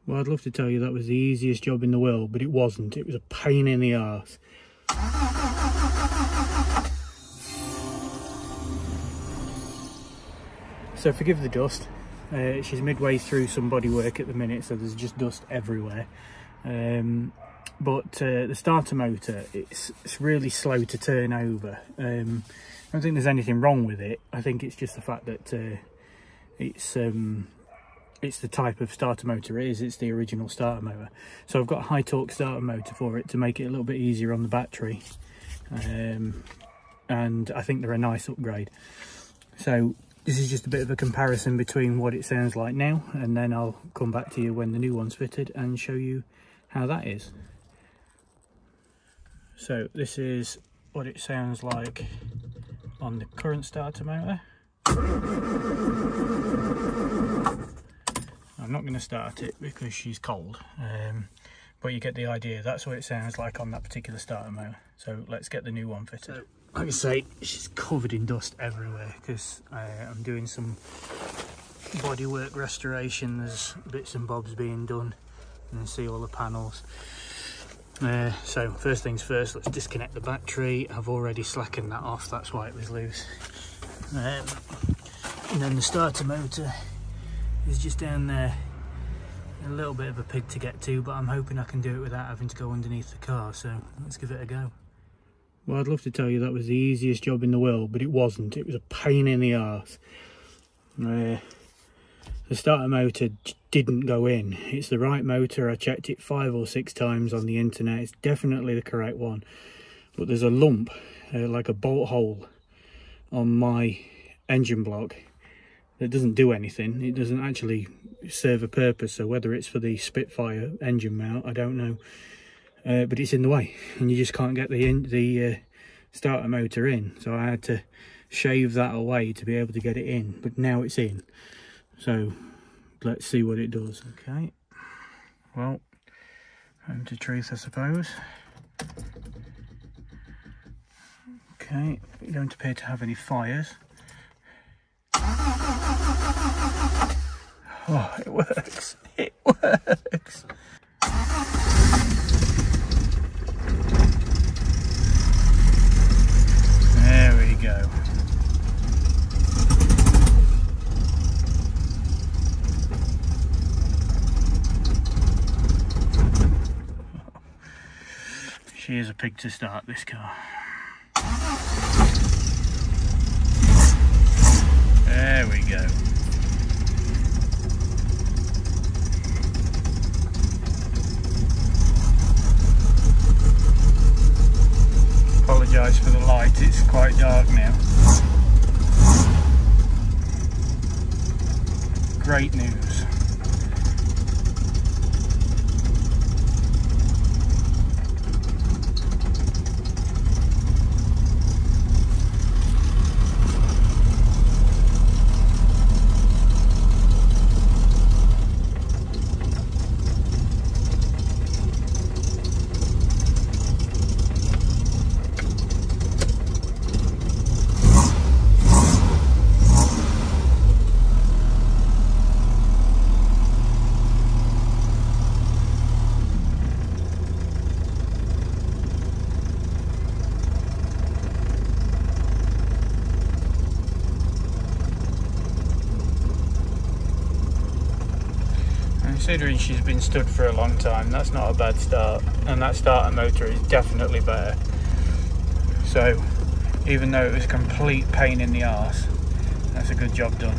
Well, I'd love to tell you that was the easiest job in the world, but it wasn't. It was a pain in the arse. So forgive the dust. She's midway through some bodywork at the minute, so there's just dust everywhere. But the starter motor, it's really slow to turn over. I don't think there's anything wrong with it. I think it's just the fact that it's the type of starter motor it is. It's the original starter motor. So I've got a high torque starter motor for it to make it a little bit easier on the battery. And I think they're a nice upgrade. So this is just a bit of a comparison between what it sounds like now, and then I'll come back to you when the new one's fitted and show you how that is. So this is what it sounds like on the current starter motor. I'm not going to start it because she's cold, but you get the idea. That's what it sounds like on that particular starter motor. So let's get the new one fitted. So, like I say, she's covered in dust everywhere because I'm doing some bodywork restoration. There's bits and bobs being done, and you see all the panels. So first things first, let's disconnect the battery. I've already slackened that off, that's why it was loose. And then the starter motor is just down there. A little bit of a pig to get to, but I'm hoping I can do it without having to go underneath the car, so let's give it a go. Well, I'd love to tell you that was the easiest job in the world, but it wasn't. It was a pain in the arse. The starter motor didn't go in. It's the right motor. I checked it 5 or 6 times on the internet. It's definitely the correct one, but there's a lump, like a bolt hole on my engine block that doesn't do anything. It doesn't actually serve a purpose, so whether it's for the Spitfire engine mount, I don't know, but it's in the way and you just can't get the starter motor in, so I had to shave that away to be able to get it in, but now it's in. So let's see what it does. Okay, well, home to truth, I suppose. Okay, we don't appear to have any fires. Oh, it works. It works. There we go. She is a pig to start, this car. There we go. Apologise for the light, it's quite dark now. Great news. Considering she's been stood for a long time, that's not a bad start, and that starter motor is definitely better. So even though it was a complete pain in the arse, that's a good job done.